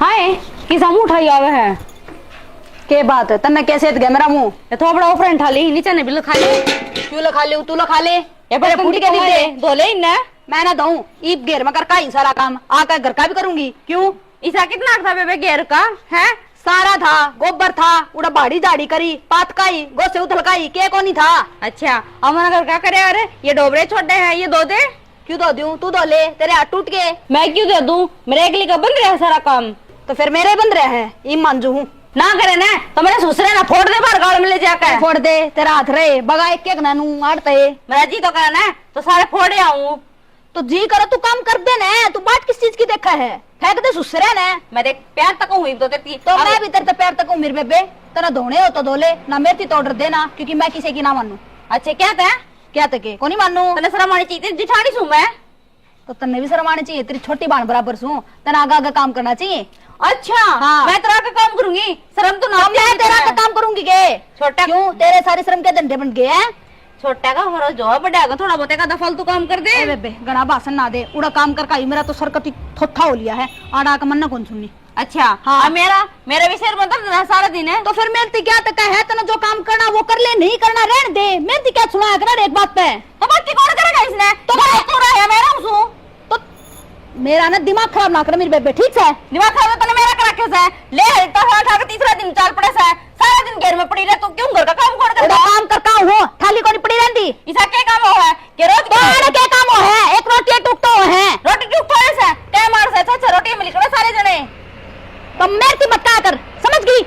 हाय किसा मुंह उठाई आवे है के बात है तन्ने कैसे गया मेरा मुंह ये तो बड़ा ऑफर ठा ली नीचे ने बिल खा ले क्यों लखा ले तू लखा ले ये बड़े फूट के दे धोले इन्ने मैं ना दूं ईब घेर में कर का ही सारा काम आकर घर का भी करूंगी क्यों इसा कितना था बेबे घेर का है सारा था गोबर था उड़ा बाड़ी दाढ़ी करी पात काई गोसे उथलकाई के कोनी था। अच्छा हमारा घर का करे अरे ये डोबरे छोटे हैं ये दो दे क्यों दो दूं तू दो ले तेरे हाथ टूट गए मैं क्यों दे दूं मेरे अगली का बंद रहा सारा काम तो फिर मेरे बंद रहे हैं ईम मांजू हूँ ना करे ना तो मेरे ससुरे ना फोड़ दे बार गाड़ में ले जाकर फोड़ दे तेरा हाथ रहे बगा एक एक नानू आड़ते मेरा जी तो करे ना तो सारे फोड़े आऊं तो जी करो तू काम कर दे ना तू बात किस चीज की देखा है फेंक दे सुसरे ने मेरे पैर तक हुई तो तेरी तो मैं भी तेरे पैर तक हूँ मेरे बेबे तेरा धोने हो तो धोले ना मेरी तो ऑर्डर देना क्योंकि मैं किसी की ना मानू। अच्छा क्या था क्या तके को नहीं मानू तने शर्म आनी चाहिए जिठानी सू मैं तो तन्ने भी शर्म आनी चाहिए तेरी छोटी बहन बराबर सू तना आगा आगा काम करना चाहिए। अच्छा हाँ। मैं तेरा का काम करूंगी शर्म तो ना मैं तेरा का काम करूंगी के छोटा क्यों तेरे सारे श्रम के धंधे बन गए हैं छोटा का हमारा जो बड़ा का थोड़ा बहुत का फालतू काम कर दे बेबे गणा भाषण ना दे उड़ा काम कर काई मेरा तो सरकती थोथा हो लिया है आड़ा का मन्ना कौन सुननी। अच्छा हाँ मेरा भी सिर मतलब सारा दिन है तो फिर मेरी क्या तक है तना जो काम करना वो कर ले नहीं करना रहने दे मेरी क्या सुनाया कर एक बात पे तो बात कौन करेगा इसने तो रहा है मेरा हूँ तो मेरा ना दिमाग खराब ना कर मेरी बेबे ठीक है दिमाग खराब तो मेरा करा कैसा है ले तो तीसरा दिन चाल पड़े सा सारा दिन घेर में पड़ी रहे तो क्यों घर का काम कौन करता काम कर का हो थाली कोनी पड़ी रहती इसा क्या काम हो है कि रोज क्या काम हो है एक रोटी टूकतो है रोटी टूक थोड़े से क्या मार से अच्छा रोटी मिल कर सारे जने तो मेरी मत कर समझ गई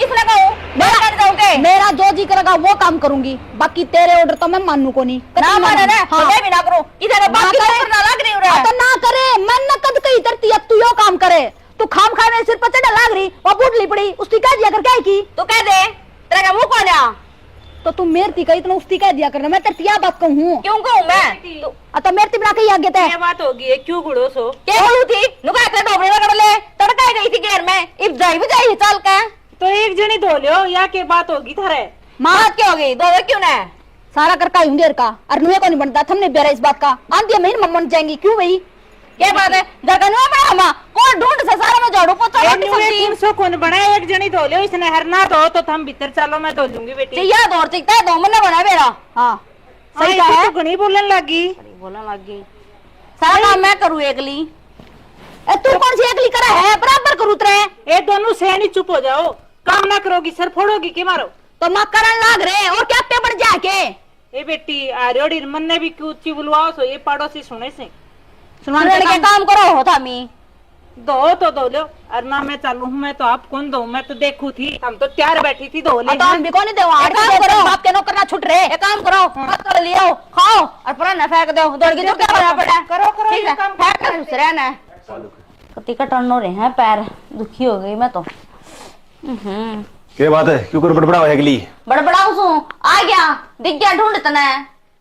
इसने कहूं मेरा जो जी करेगा वो काम करूंगी बाकी तेरे ऑर्डर तो मैं मानू को नहीं ना माने ना हाँ। मैं भी ना करूं इधर बाकी करना लग रही है तो ना करे मैं नकद कही तरती है तू यो काम करे तू खाम खा मेरे सिर पर चढ़ा लाग रही वो बूढ़ली पड़ी उसकी कह दिया कर क्या की तो कह दे तेरा का मुंह कौन है तो तू मेरती कही तो उसकी कह दिया करना मैं तेरी क्या बात कहूं क्यों कहूं मैं तो मेरती बना के आगे ते क्या बात होगी है क्यों गुड़ो सो क्या बोलू थी नुका इतने डोबरे ना कर ले तड़का गई थी घेर में इब जाई भी जाई चल का तो एक जनी धो लियो या के बात होगी थारे बात क्या हो गई दो क्यों ना सारा कर का हुंडेर का और नुए को नहीं बनता हमने बेरा इस बात का आंधी महीन मम्मन जाएंगी क्यों भाई क्या बात है जगह नुआ बड़ा हम कौन ढूंढ से सारा में झाड़ू पोछा रोटी सब्जी सो कौन बना एक जनी धो लियो इसने हर ना धो तो हम भीतर चलो मैं धो लूंगी बेटी चाहिए दौड़ चिकता है 2 महीने बना मेरा हाँ सही हाँ, है तो घणी बोलने लगी बोलने लगी सारा काम मैं करूँ एकली तू कौन सी अगली करा है बराबर करू तरे ये दोनों से नहीं चुप हो जाओ काम ना करोगी सर फोड़ोगी के मारो तो मां करन लाग रहे और क्या पे बन जाके ए बेटी आरोड़ी मन ने भी क्यों ची बुलवाओ सो ये पड़ोसी सुने से सुनाने के काम करो होता मी दो तो धो लो और ना मैं चालू हूँ मैं तो आप कौन दो मैं तो देखू थी हम तो तैयार बैठी थी धो ले तो हम भी कौन दे काम करो बाप के नौकर ना छूट रहे एक काम करो बात कर लियो खाओ और पुराना फेंक दो दौड़ के तो क्या करना पड़ा करो करो ठीक है फेंक कर दूसरे ना कति का टर्न हो रहे हैं पैर दुखी हो गई मैं तो क्या बात है क्यों कर बड़बड़ा हो अगली बड़बड़ाऊ सू आ गया दिख गया ढूंढ तने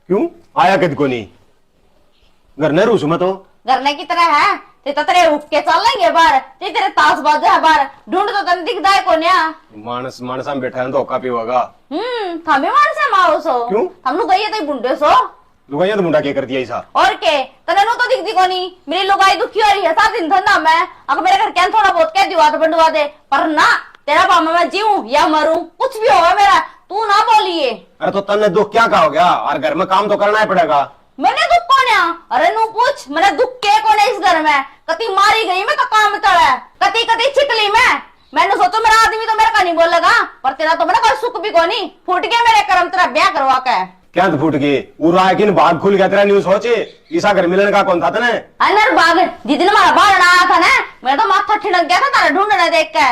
क्यों आया कद को नहीं घर न रूसू मैं तो घरने की तरह है ते तो तेरे उठ के चल लेंगे बाहर ते तेरे ताश बाजे है बाहर ढूंढ तो तन दिखदा है कोन्या मानस मानस में बैठा है धोखा भी होगा थामे मार से मारो सो क्यों हम लोग गई तो बुंडे सो लुगाइया तो मुंडा क्या कर दिया ऐसा और के तने नो तो दिखती कोनी मेरी लुगाई दुखी हो रही है सारा दिन धंधा में अगर मेरे घर क्या थोड़ा बहुत कह दिवा तो बंडवा दे पर ना तेरा पामा मैं जीऊं या मरूं कुछ भी होगा मेरा तू ना बोलिए अरे तो तन्ने दुख क्या का हो गया और घर में काम तो करना ही पड़ेगा मैंने दुख कौन है अरे नु पूछ मैंने दुख के कौन है इस घर में कति मारी गई मैं तो काम तड़ा कति कति छिकली मैंने सोचो मेरा आदमी तो मेरा का नहीं बोलेगा पर तेरा तो मेरा कोई सुख भी कोनी फूट गया मेरे कर्म तेरा ब्याह करवा के क्या तो फूट गई उरा किन भाग खुल गया तेरा न्यूज सोचे ईसा घर मिलने का कौन था तने अनर बाग जिस दिन हमारा बाल आया था ना मेरा तो माथा ठिनक गया था तारा ढूंढने देख के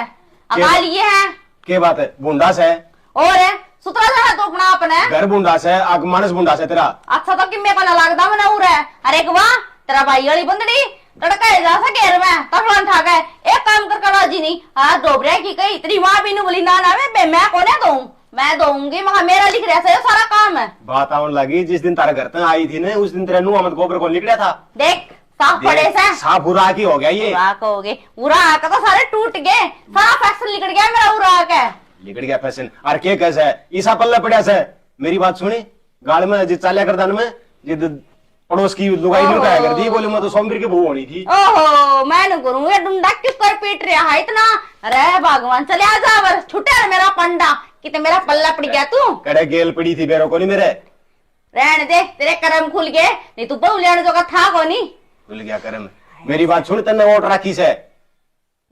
अकाल ये है क्या बात है बुंडास है और है सुतरा जाना तो अपना अपने घर बुंडास है आग मानस बुंडास है तेरा अच्छा तो किम्मे का ना लगदा मना उरे अरे एक वाह तेरा भाई वाली बंदड़ी तड़का है जा सके घेर में तफलान ठा गए एक काम कर करवा जी नहीं हाँ डोबरे की कही तेरी माँ भी बोली ना ना मैं कोने दूं मैं दूंगी मगर मेरा लिख रहा है सारा काम है बात आने लगी जिस दिन तारा घर तक आई थी ना उस दिन तेरा नुआ मत गोबर कौन निकला था देख साफ पड़े से साफ बुरा की हो गया ये हो गए उरा का तो सारे टूट गए सारा फैक्शन निकल गया मेरा उरा का निकल गया फैशन और के कैसे है ईसा पल्ला पड़ा से मेरी बात सुनी गाल में जिद चालिया करदान में जिद पड़ोस की लुगाई नहीं कहा कर दी, बोले मैं तो सोमवीर की बहू होनी थी। ओहो मैं न करूँ ये डुंडा किस कर पीट रहा है इतना। अरे भगवान चले आ जा वर छुटे रे मेरा पंडा कितने मेरा पल्ला पड़ गया तू। कड़े गेल पड़ी थी बेरो को नहीं मेरे। रहने दे तेरे कर्म खुल गए नहीं तू बहु लेने जो का था को नहीं। खुल गया कर्म। मेरी बात सुन, तन्ने वोट राखी से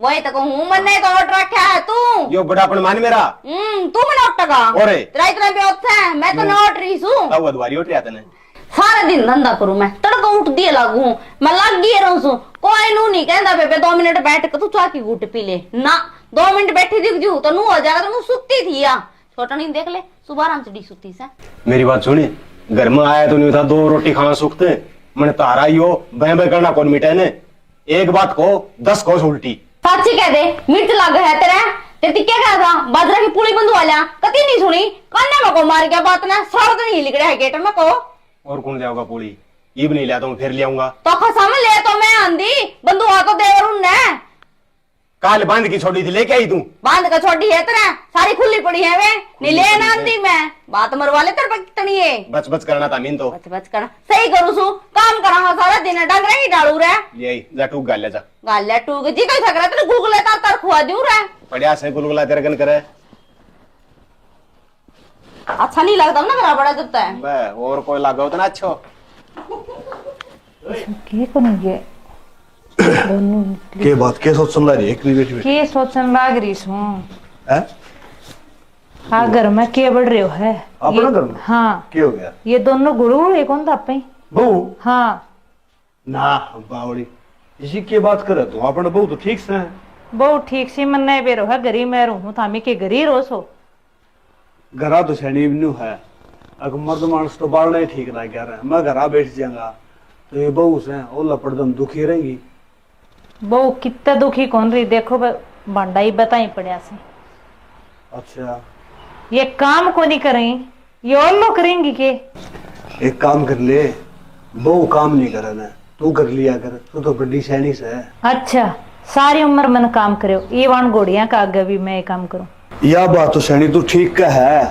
वही तो कहूँ मन नहीं तो वोट रखा है तू। यो बड़ापन मान मेरा। तू मैं नोट टका ओरे तेरा इतना बेवकूफ है मैं तो नोट रही हूँ। तब अदवारी उठ रहा तने सारा दिन धंधा करूं मैं तड़का उठ दिए लागू मैं लग गई रहूं कोई नू नहीं कहता बेबे 2 मिनट बैठ के तू चाय की घूट पी ले ना 2 मिनट बैठी दिख जू तो नू हो जाएगा तो नू सुती थी या छोटा नहीं देख ले सुबह आराम से डी सुती से। मेरी बात सुनी, घर में आया तो नहीं था 2 रोटी खाना सूखते मैंने तारा ही हो बह करना कौन मिटे ने, एक बात को 10 कोस उल्टी। साची कह दे मिर्च लग है तेरे क्या कहा था बाजरा की पुली बंधु वाला कती नहीं सुनी कन्ने में को मार गया बात ना सारा दिन ही लिख रहा है गेट में को। और कौन ले आऊंगा पूरी, ईब नहीं लाता हूँ फिर ले आऊंगा तो खसम ले तो मैं आंधी बंधु आ तो देवर ने काल बांध की छोड़ी थी लेके आई तू। बांध का छोड़ी है तेरा सारी खुली पड़ी है वे नहीं ले ना आंधी मैं बात मरवा ले तेरे पर कितनी है। बच बच करना था मीन तो बच बच करना सही करू सु काम करा हाँ सारा दिन डंगरे ही डालू रे ले आई जा टूक गाल ले जा गाल टूक जी कहीं सक रहा तेरे गुगले तार खुआ दूं रे बढ़िया से गुलगुला तेरे कन करे। अच्छा नहीं लगता ना मेरा बड़ा जब है बे और कोई लागा होता ना अच्छो के करेंगे के बात के सोच चल रही है एक बेटी में के सोचन लाग रही हूँ है हाँ घर में के बढ़ रहे हो है अपना घर में हाँ क्या हो गया ये दोनों गुड़गुड़ एक कौन था पे बहू हाँ ना बावड़ी इसी की बात करे तो अपना बहू तो ठीक से है बहुत ठीक सी मन नहीं बेरो है गरीब मैं रहूं थामी के गरीब रो सो घरा तो सैनी न्यू है अगर मर्द मानस तो बाल नहीं ठीक रह गया रहा मैं घरा बैठ जाऊंगा तो ये बहू से वो लपड़दम दुखी रहेंगी। बहु कितना दुखी कौन रही देखो भांडा ही बताई पड़िया से। अच्छा ये काम को नहीं करें ये और लोग करेंगी के एक काम कर ले, बहू काम नहीं करे ना तू कर लिया कर, तू तो बड़ी सैनी से है। अच्छा सारी उम्र मन काम करे ये वाण गोड़िया का आगे भी मैं काम करूं यह बात तो सैनी तू ठीक का है,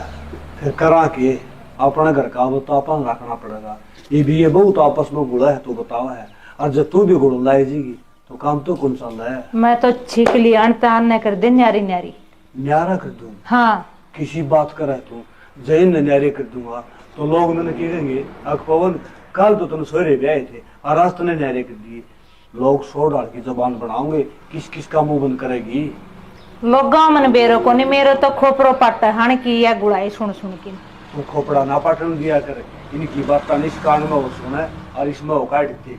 फिर करा के अपना घर का तो अपन रखना पड़ेगा। ये भी ये बहुत आपस में गुड़ा है तो बतावा है, और जब तू भी गुड़ लाई जाएगी तो काम तो कौन सा है। मैं तो छिक लिया अनतान न कर दे न्यारी न्यारी न्यारा कर दूं। हाँ किसी बात करे तू जैन न्यारे कर दूंगा तो लोग मैंने कहेंगे अक पवन कल तो तुम सोरे भी आए थे और आज तुमने न्यारे कर दिए, लोग सो डाल की जबान बनाओगे किस किस का मुंह बंद करेगी। लोग मन बेरो को नहीं मेरे तो खोपरो पट हण की या गुड़ाई सुन सुन की तू खोपड़ा ना पाटन दिया कर, इनकी बात इस कान में वो सुने और इसमें वो काट दे।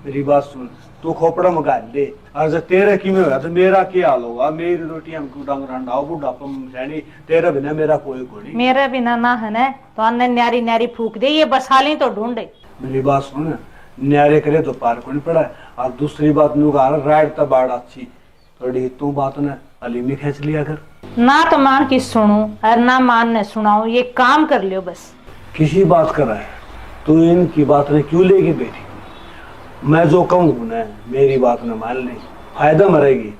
मेरी बात सुन तू खोपड़ा मंगा ले और जब तेरे की में होगा तो मेरा क्या हाल होगा। मेरी रोटी हमको डंग रंडा बुढ़ापा सैनी तेरा बिना मेरा कोई गोड़ी मेरा बिना ना है ना तो अन्य न्यारी न्यारी फूक दे ये बसाली तो ढूंढे। मेरी बात सुन न्यारे करे तो पार को नहीं पड़ा और दूसरी बात नू राइट तो बाढ़ अच्छी थोड़ी तू बात ना अली में खींच लिया कर ना तो मान की सुनू और ना मान ने सुनाऊ ये काम कर लियो बस। किसी बात कर रहा है तू इनकी बात ने क्यों लेगी बेटी, मैं जो कहूँ ना मेरी बात न मान ले फायदा मरेगी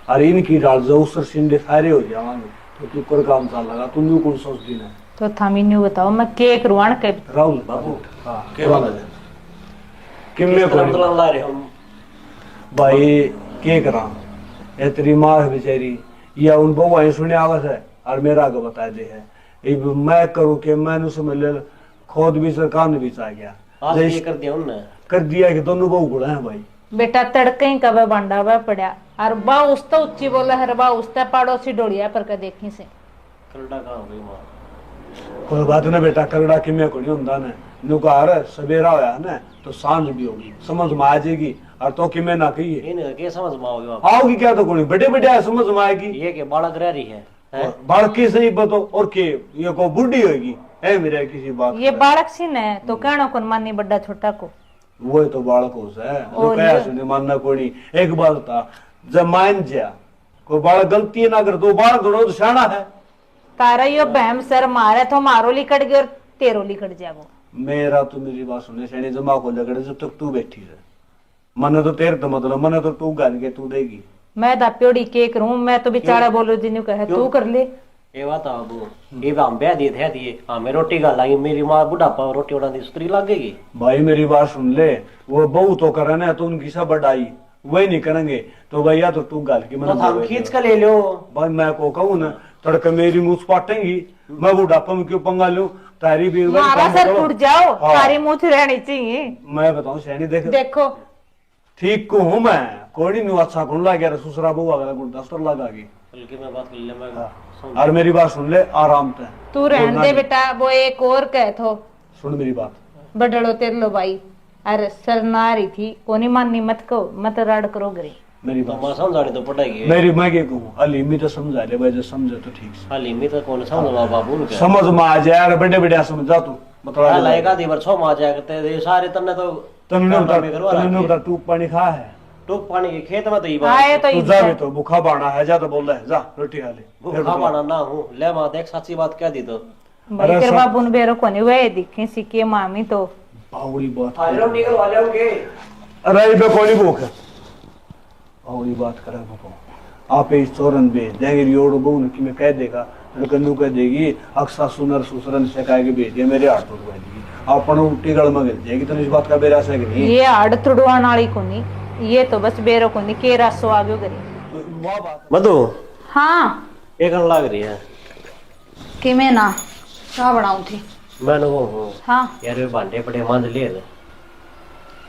और इनकी डाल जो सर सिंडे सारे हो जावांगे तो तू कर काम चल लगा तुम न्यू कौन सोच दी ना तो थामी न्यू बताओ मैं के करवाण के राहुल बाबू हां के वाला है किम्मे को ला रहे हम भाई के करा ए तेरी मां है बेचारी या उन बउआ सुने आवत है और मेरा आगे बता दे है ये मैं करूं कि मैंने समझ ले खुद भी सरकार ने भी चाह गया आज ये कर दिया उन्होंने कर दिया कि दोनों बहू गुड़ा है भाई बेटा तड़के ही कब बांडा हुआ पड़ा और बा उस तो उच्ची बोला हर बा उस पड़ोसी डोड़िया पर का देखी से करड़ा कहां हो गई मां कोई बात ना बेटा करड़ा कि मैं कोई हुंदा ने नुकार सवेरा होया ना तो सांझ भी होगी समझ में आ जाएगी और तो कि मैं ना कही इन के समझ में आओगी क्या तो कोई बड़े बड़े समझ में आएगी ये के बालक रह रही है बालक की सही बतो और के ये को बुढ़ी होगी है मेरे किसी बात ये बालक सी ने तो कहना कौन मानी बड़ा छोटा को वो तो बालक हो से जो कह सुने मानना कोनी। एक बात था जब मान जा कोई बालक गलती ना कर तो बालक थोड़ा तो शाना है तारा यो बहम सर मारे तो मारो लिकट गयो और तेरो लिकट जागो। मेरा तो मेरी बात सुने सेने जमा को लगड़े जब तक तू बैठी है मन तो तेरे तो मतलब मन तो तू गाल के तू देगी मैं दा प्योड़ी के करूं मैं तो बेचारा बोलो जिन्हें कहे तू कर ले ये बात अब ये हम ब्याह दिए हमें रोटी खा लाएंगे, मेरी माँ बुढ़ापा रोटी उड़ा दी सुतरी लगेगी। भाई मेरी बात सुन ले, वो बहू तो करे ना तो उनकी सब बढ़ाई वही नहीं करेंगे तो भैया तो तू गाल की तो हम खींच कर ले लो। भाई मैं को कहूँ ना तड़के मेरी मुँह पाटेंगी, मैं बुढ़ापा में क्यों पंगा लूं? तारी भी मारा सर फुट जाओ, सारी मुँह रहनी चाहिए। मैं बताऊं सैनी देखो ठीक को हूँ मैं, कोई नहीं अच्छा गुण लग गया ससुरा बहू आ गया गुड़दस्तर लगा गई। बल्कि मैं बात कर ले, मैं और मेरी बात सुन ले आराम से, तू रहने दे बेटा, वो एक और कह थो सुन मेरी बात। बडड़ो तेरे लो भाई, अरे सरना रही थी कोनी माननी मत को मत राड करो गरी। मेरी तो बात माँ समझानी तो पड़ेगी। मेरी मैं क्या कहूँ अलीमी तो समझा ले भाई, जो समझे तो ठीक से हाल ही तो कौन समझ बाबू ने समझ में आ जाए यार, बड़े बड़े समझा तू मतलब लाएगा दी बार 6 माह जाया करते ये सारे तन्ने तो तन्ने उधर तू पानी खा है टूक पानी के खेत में तो ये आए तो तू जा भी तो भूखा बाना है, जा तो बोल रहा है जा रोटी खा ले। भूखा पाना ना हूँ ले माँ देख सच्ची बात कह दी तो भाई तेरे बाबू ने बेरो कोनी वे दिखे सीखे मामी तो बावड़ी बात निकल वाले होंगे। अरे इबे कोनी भूख है बावड़ी बात करे भूखो आप इस चोरन बे देंगे योड़ बहू ने कि मैं कह देगा लड़कनू कह देगी अक्सा सुनर सुसरन से कह के भेज दिया मेरे हाथ तोड़ देगी अपन उल्टी गल में गिर जाएगी, तो इस बात का बेरा से नहीं ये आड़ तुड़वान वाली कोनी, ये तो बस बेरो कोनी के रासो आगे करी। मधु हाँ एक लग रही है कि मैं ना क्या बनाऊं थी। मैंने वो हाँ यार ये भांडे पड़े मांझ ले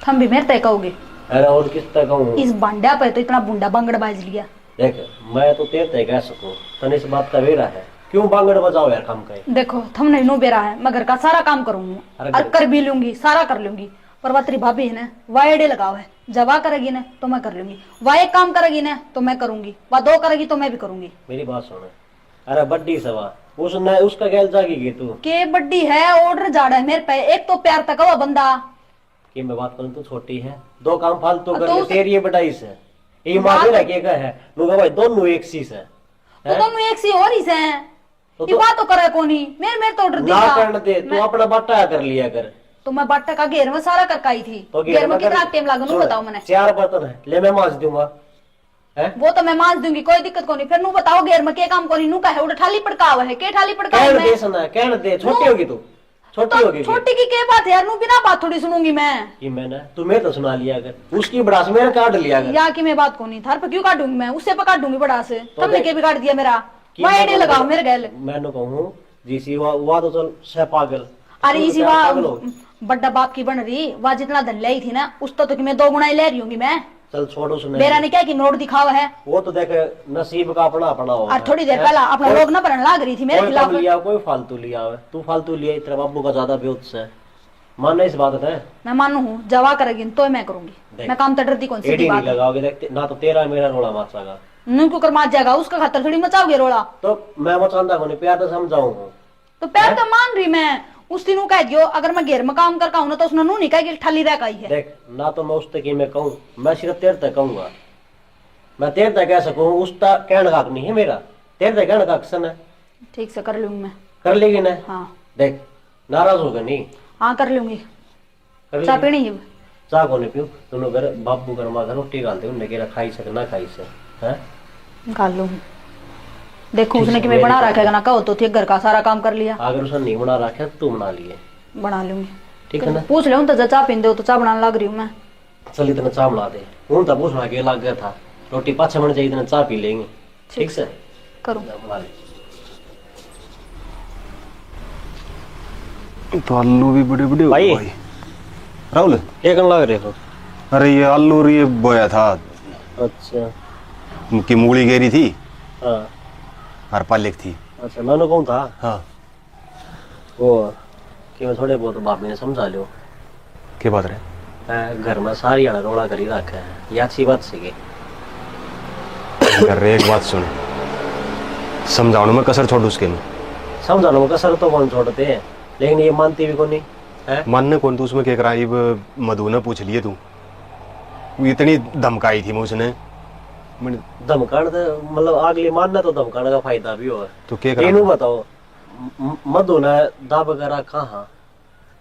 थम भी मेरे तय कहोगे, अरे और किस तक कहूँ इस बांडा पे तो इतना बुंडा बांगड़ बाज लिया। देख मैं तो तेरे तय कह सकूँ तने इस बात का वेरा है क्यों बांगड़ बजाओ यार काम का। देखो थमने नो बेरा है, मैं घर का सारा काम करूंगी और कर भी लूंगी, सारा कर लूंगी, पर वह तेरी भाभी है ना वह एडे लगाव है, जब वह करेगी ना तो मैं कर लूंगी, वह एक काम करेगी ना तो मैं करूंगी, वह 2 करेगी तो मैं भी करूंगी। मेरी बात सुन, अरे बड्डी सवा उसने उसका गैल जागी तू के बड्डी है ऑर्डर जाड़ा है मेरे पे, एक तो प्यार तक हुआ बंदा कि मैं बात करूं तू छोटी है 2 काम फालतू कर तो ले तेरी ये बड़ाई से ये मार रहा के है लोग भाई दोनों एक सी से तो दोनों एक सी और ही से तो ये बात तो करे कोनी मेरे तो ऑर्डर ना दिया करने दे तू अपना बाटा कर लिया कर। तो मैं बाटा का घेर में सारा करके आई थी, तो घेर में कितना टाइम लागू बताओ मैंने। 4 बर्तन है ले मैं मांज दूंगा है वो तो मैं मांज दूंगी कोई दिक्कत को नहीं, फिर नू बताओ घेर में के काम कोनी नू का है उड़ा ठाली पड़काव है के ठाली पड़काव कहने में दे सुना कहने दे छोटी होगी तू छोटी तो होगी छोटी की के बात है यार, नू बिना बात थोड़ी सुनूंगी मैं कि मैंने तुम्हें तो सुना लिया कर उसकी बड़ास मेरे काट लिया कर या कि मैं बात को नहीं थार पे क्यों काटूंगी मैं, उससे पे काटूंगी बड़ा से तुमने देख- के भी काट दिया मेरा कि वह मैं एडे तो- लगाओ मेरे गैल। मैंने कहूँ जीसी हुआ तो चल सह पागल अरे तू इसी क्या वहाँ पागल होगी? बड्डा बाप की बन रही वह जितना धन लाई थी ना उस तो कि मैं 2 गुना ही ले रही हूँ मैं, चल छोड़ो सुने मेरा ने क्या कि नोट दिखावा है वो तो देख नसीब का अपना अपना होगा और थोड़ी देर पहला अपना लोग ना पढ़ने लाग रही थी मेरे कोई खिलाफ। कम लिया कोई फालतू लिया है तू फालतू लिया तेरे बाबू का ज्यादा बेउत से मानना इस बात है मैं मानू हूँ जवा करेगी तो मैं करूंगी, देख। मैं काम तो डरती कौन सी एडी बात नहीं लगाओगे देख ना तो तेरा मेरा रोला माचेगा नू क्यों कर मार जाएगा उसका खातर थोड़ी मचाओगे रोला। तो मैं मचांदा को नहीं प्यार तो समझाऊंगा तो प्यार तो मान रही मैं, उस दिन कह दियो अगर मैं घेर में काम करका हूं ना तो उसने नू नहीं कहा कि ठाली रह गई है। देख ना तो मैं उस तक मैं कहूँ मैं सिर्फ तेरे तक कहूंगा, मैं तेरे तक कह सकूँ उसका कहने का हक नहीं है मेरा, तेरे तक कहने का अक्सर है ठीक से कर लूंगी मैं। कर लेगी ना हाँ देख नाराज होगा नहीं हाँ कर लूंगी। कर चाय लेगी पीनी है चाह को नहीं पियो दोनों घर बाबू घर माँ घर रोटी डालते उन्हें केरा खाई सके ना खाई से हैं निकाल लूंगी। देखो उसने कि मैं बना रखेगा ना कहो तो घर का सारा काम कर लिया, अगर उसने नहीं बना रखा तू बना लिए बना लूंगी। ठीक है ना पूछ ले तो चाय पीन दो तो चाय बनाने लग रही हूँ मैं। चल इतना चाह बना दे हूँ तो पूछना के लग गया था रोटी पाछे बन जाए इतना चाह पी लेंगे ठीक से करूँ बना ले तो आलू भी बड़े बड़े हो भाई। गए राहुल एक लग रहे हो अरे ये आलू और ये बोया था अच्छा उनकी मूली गेरी थी हाँ और पालक थी। अच्छा मैंने कहूँ था हाँ वो कि मैं थोड़े बहुत भाभी ने समझा लो क्या बात रहे घर में सारी आड़ा रोड़ा करी रखा है ये अच्छी बात सीखे कर रहे एक बात सुन समझाने में कसर छोड़ उसके में समझाने में कसर तो कौन छोड़ते हैं लेकिन ये मानती भी कौन नहीं है मानने कौन तू उसमें क्या कराई मधु ने पूछ लिए तू वो इतनी धमकाई थी मैं उसने मैंने धमकाने तो मतलब अगली मानना तो धमकाने का फायदा भी हो तो क्या करा इन्हों बताओ मधु ने दाब करा कहाँ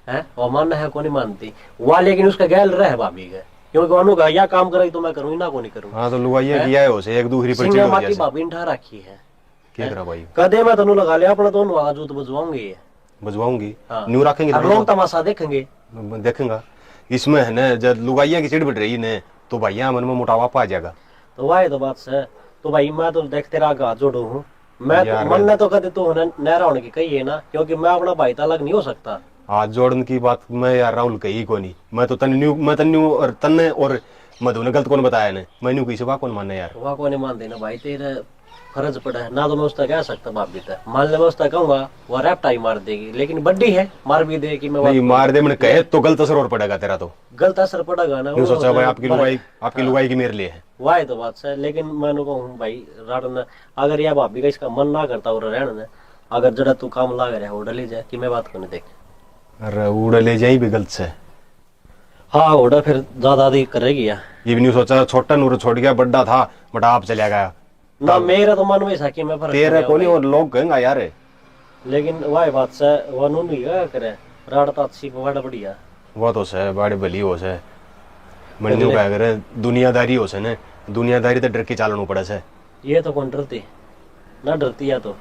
है और मानना है कौन नहीं मानती वह लेकिन उसका गैल रहे भाभी का क्योंकि अनु का या काम करेगी तो मैं करूँ ना को नहीं करूँ हाँ तो लुगाइया किया है उसे एक दूसरी पर सिंह चिढ़ हो माती जैसे। भाभी ने ठा रखी है क्या करा भाई? कदे मैं तेन लगा लिया अपना तो आवाज तो बजवाऊंगी बजवाऊंगी, हाँ। न्यू रखेंगे और लोग तमाशा देखेंगे। मैं देखूंगा। इसमें है ना जब लुगाइया की चिड़ बढ़ रही ने तो भैया मन में मोटापा आ जाएगा। तो वाह तो बात है। तो भाई मैं तो देख तेरा आगे हाथ जोड़ू हूँ, मैं यार, तो मन ने तो कदे तू होने नहरा होने की कही है ना, क्योंकि मैं अपना भाई तो अलग नहीं हो सकता। हाथ जोड़ने की बात मैं यार राहुल कही को नहीं, मैं तो तन्यू और तन्ने और मधु ने गलत कौन बताया ने, मैंने किसी बात कौन मानने यार। वहाँ को नहीं मान देना भाई, तेरे फर्ज पड़ा है ना, तो मैं उसका कह सकता भाभी तक मान ले, मैं उसका कहूंगा वो रैप्टाई मार देगी, लेकिन बड्डी है मार भी दे कि मैं नहीं मार दे मैंने कहे तो गलत असर और पड़ेगा तेरा, तो गलत असर पड़ेगा ना। यूं सोचा भाई आपकी हाँ। लुगाई की मेरे लिए है। वाह तो बात है, लेकिन मैंने कहूँ भाई राडन अगर यह भाभी का इसका मन ना करता और रहने दे, अगर जरा तू काम लाग रहा है उड़ा ले जाए कि मैं बात करने देख। अरे उड़ा ले जाई भी गलत से। हाँ उड़ा फिर ज्यादा अधिक करेगी यार। ये भी नहीं सोचा छोटा नूर छोड़ गया, बड़ा था बट आप चला गया ना मेरा तो मन में था कि मैं फर्क तेरे को नहीं, और लोग कहेंगे यार। लेकिन वह बात से वह नून ही क्या करे राडता अच्छी बड़ा बढ़िया वो तो से बड़े भली हो से मन न्यू कह करे दुनियादारी हो से ने, दुनियादारी तो डर के चालनू पड़े से। ये तो कौन डरती ना डरती या तो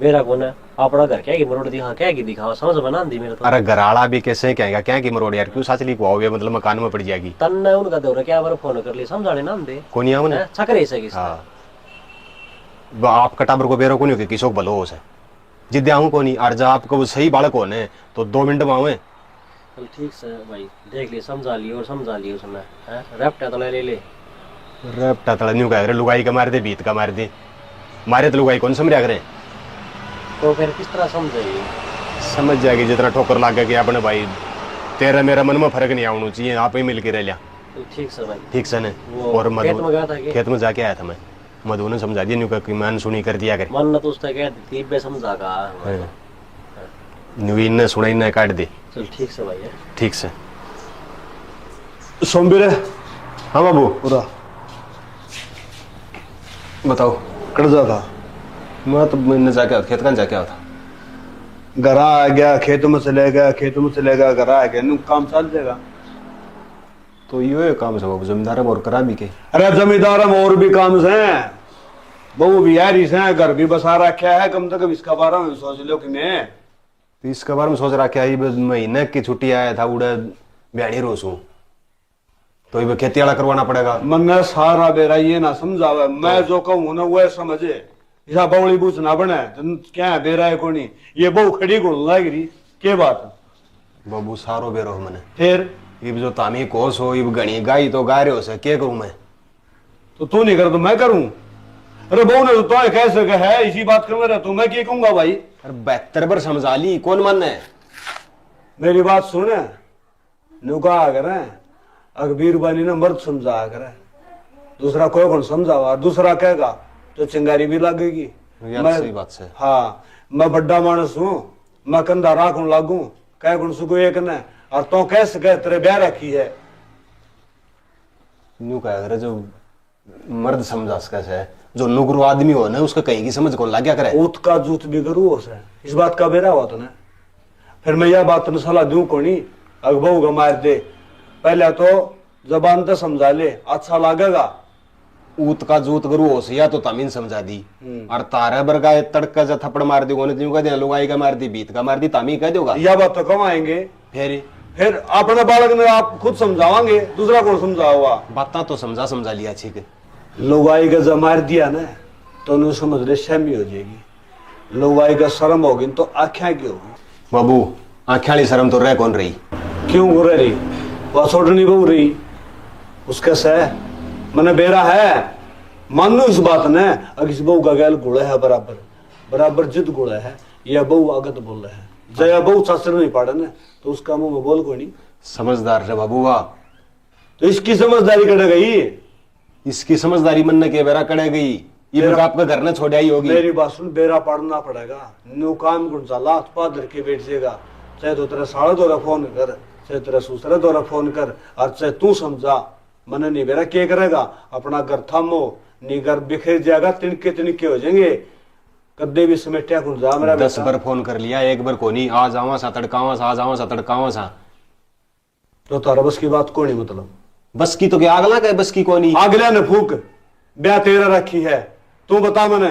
मेरा कौन है अपना घर क्या की मरोड़ दिखा क्या की दिखावा समझ बना दी मेरे तो। अरे घराड़ा भी कैसे कहेगा क्या की मरोड़ यार, क्यों साचली को आओगे मतलब मकान में पड़ जाएगी। तन ने उनका दौरा क्या बार फोन कर ली समझाने ना दे कोनी आवन छकरे से किस हाँ आप कटाबर को बेरो कोनी हो किसो भलो हो से जिद्दे आऊं कोनी और जब आपको सही बालक होने तो 2 मिनट में आवे। चल ठीक से भाई देख ली समझा ली उसने हैं रैप्टा तो ले ले रैप्टा तला न्यू कह रहे लुगाई का मार दे बीत का मार दे, मारे तो लुगाई कौन समझा करे। तो फिर किस तरह समझेगी? समझ जाएगी जितना ठोकर लाग गया कि अपने भाई तेरा मेरा मन में फर्क नहीं आना चाहिए, आप ही मिल के रह लिया। तो ठीक से भाई ठीक से ने वो और खेत में गया था कि? खेत में जाके आया था मैं, मधु ने समझा दिया न्यू कि मैंने सुनी कर दिया कर मन ने तो उसने कह दी बे समझागा न्यू ने सुनाई ने काट दे। चल ठीक से भाई ठीक से सोमबीर हाँ बाबू पूरा बताओ। कर्जा था मैं तो मैंने जाके आया खेत का जाके आया था, घर आ गया खेत में चले गया घर आ गया काम चल जाएगा। तो ये काम से बाबू जमींदार में और करा भी के। अरे जमींदार में और भी काम से बहू भी यार इसे घर भी बसा रखा है, कम से कम इसका बारे में सोच लो कि मैं तो इसके बारे में सोच रहा क्या महीने की छुट्टी आया था उड़े बयानी रोज हूँ तो ये खेती वाला करवाना पड़ेगा। मन सारा बेरा ये ना समझावे मैं जो कहूँ ना वह समझे, ऐसा बवली बूझ ना बने क्या है बेरा है कोनी ये बहु खड़ी गुड़ लाग रही के बात बाबू सारो बेरो हो मैंने फिर ये जो तामी कोस हो ये घनी गाई तो गा रहे हो से क्या करूं मैं। तो तू नहीं कर तो मैं करूं? अरे बहू ने तो कह सके है इसी बात कर रहा तो मैं क्या कहूंगा भाई? अरे 72 बार समझा ली कौन मन है। मेरी बात सुने नुका करे अकबीर बानी ने मर्द समझा करे, दूसरा कोई कौन समझावा दूसरा कहेगा तो चिंगारी भी लगेगी। सही बात से हाँ मैं बड़ा मानस हूँ, मैं कंधा राखू लागू कह गुण सुको एक ने और तो कैसे कह तेरे ब्याह रखी है न्यू कह रहे जो मर्द समझा कैसे है जो नुगरू आदमी हो ना उसका कहीं की समझ कौन लग गया करे। ऊत का जूत भी करू हो से इस बात का बेरा हुआ तो ना फिर मैं यह बात तुम सलाह दूं कोनी अगबू का मार दे पहले तो जबान तो समझा ले अच्छा लगेगा। ऊत का जूत करू हो से या तो तमीन समझा दी और तारे बर का तड़का जा थप्पड़ मार दी कह दिया लुगाई का मार दी बीत का मार दी तामी कह दोगा यह बात तो कम आएंगे फिर अपने बालक ने आप खुद समझावांगे दूसरा कौन समझाओगा? बात तो समझा लिया ठीक है। लुगाई का जब मार दिया ना तो उन्हें समझ ले शर्मी हो जाएगी, लुगाई का शर्म होगी तो आख्या की होगी। बाबू आख्या वाली शर्म तो रह कौन रही क्यों हो रही वह छोड़नी बहु रही उसका सह मैंने बेरा है मान लो इस बात ने अगर इस बहू का गैल गुड़ा है बराबर जिद गुड़ा है यह बहू आगत बोल रहा है जया बहू सासर नहीं पाड़ा ना तो उसका मुंह में बोल कोई नहीं। समझदार रे बाबू वाह तो इसकी समझदारी कट गई, इसकी समझदारी मन ने के बेरा कड़े गई ये आपका घर ने छोड़ आई होगी। मेरी बात सुन बेरा पढ़ना पड़ेगा नो काम गुण सा लात पा धर के बैठ जाएगा, चाहे तो तेरा साड़ा दौरा फोन कर चाहे तेरा दूसरा दौरा फोन कर और चाहे तू समझा मन नहीं बेरा क्या करेगा अपना घर थामो नी घर बिखर जाएगा तिनके हो जाएंगे कद्दे भी समेटिया गुण जा मेरा 10 बार फोन कर लिया एक बार को नहीं आ जावा सा तड़कावा सा आ जावा सा तड़कावा सा तो तारा बस की बात को नहीं मतलब बस की तो क्या अगला कहे बस की को नहीं अगला ने फूक ब्याह तेरा रखी है तू बता मैंने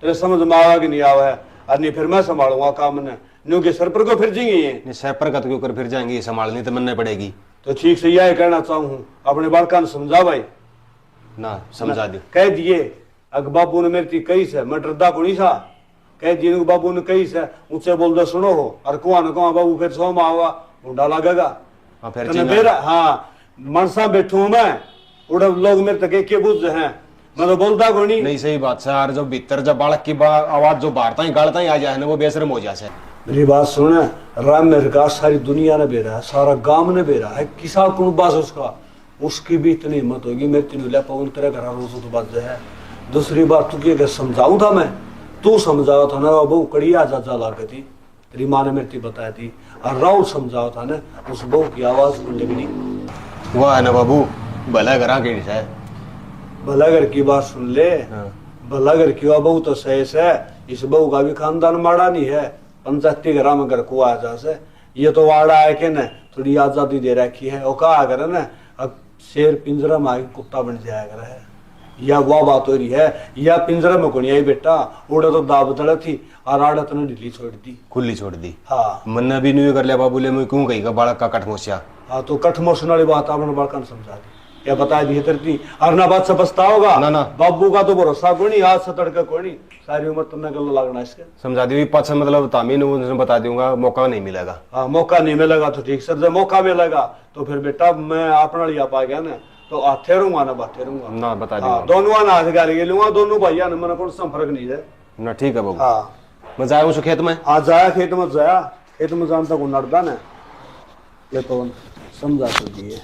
तेरे समझ में आवा कि नहीं आवा है, और नहीं फिर मैं संभालूंगा काम ने, न्यू के सर पर को फिर जाएंगे ये। नहीं सह पर कत के ऊपर फिर जाएंगे, ये संभालनी तो मनने पड़ेगी। तो ठीक से यह कहना चाहूँ अपने बालका समझा भाई ना समझा दी। कह दिए अग बाबू ने मेरी कही से मैं डरदा को नहीं था, कह दिए बाबू ने कही से मुझसे बोल दो सुनो हो, और कुआ न कुआ बाबू फिर सो मावा ढूंढा लगेगा। हाँ फिर तने मेरा हाँ मनसा बैठू मैं, उड़ा लोग मेरे तक एक बुझ हैं, मैं तो बोलता को नहीं। नहीं सही बात है यार, जो भीतर जब बालक की आवाज जो बाहर ताई गालता ही आ जाए ना, वो बेसरम हो जाए। मेरी बात सुन, राम मेरे का सारी दुनिया ने बेरा है, सारा गांव ने बेरा है, किसा कुनबास उसका, उसकी भी इतनी हिम्मत होगी मेरे तीनों लिया पवन तेरे घर रोज तो बात है। दूसरी बात तू क्या समझाऊं था मैं, तू समझाओ था ना बहू कड़िया जा लागे थी, तेरी माँ ने मेरे बताया थी, और राहुल समझाओ था ना उस बहू की आवाज सुन लेगी वाह है ना बाबू, भला घरा के है। भला घर की बात सुन ले, भला घर की बहू तो सहेस है, इस बहू का भी खानदान माड़ा नहीं है, पंचायती घर में घर को आ जा से, ये तो वाड़ा है कि न थोड़ी आजादी दे रखी है, वो कहा करे ना अब शेर पिंजरा में आगे कुत्ता बन जाया करे है, या वह बात हो रही है, या पिंजरा में कोनी आई बेटा, उड़ा तो दाब दड़ा थी और आड़त ने ढीली छोड़ दी, खुली छोड़ दी। हाँ मन भी नहीं कर लिया बाबू ले, मैं क्यों कही का बालक का कटमोसिया। हाँ तो कठमोशन वाली बात आपने बालका ने समझा दी, क्या बता दी तेरी और ना बात से पछताओगा ना ना बाबू का तो भरोसा को नहीं, आज से तड़का को नहीं, सारी उम्र तुमने गल लगना इसके। समझा दी पाछा, मतलब तामीन बता दूंगा, मौका नहीं मिलेगा। हाँ मौका नहीं मिलेगा तो ठीक सर, जब मौका मिलेगा तो फिर बेटा मैं अपना लिया पा गया ना तो हाथे रहूंगा ना बाते रहूंगा ना, बता हाँ, दोनों ना हाथ गाली लूंगा, दोनों भैया ने मैंने कोई संपर्क नहीं है ना। ठीक है बाबू, हाँ मैं जाया हूँ खेत में। आज जाया खेत में, जाया खेत में जानता को नड़दा ना ले तो समझा तो दिए।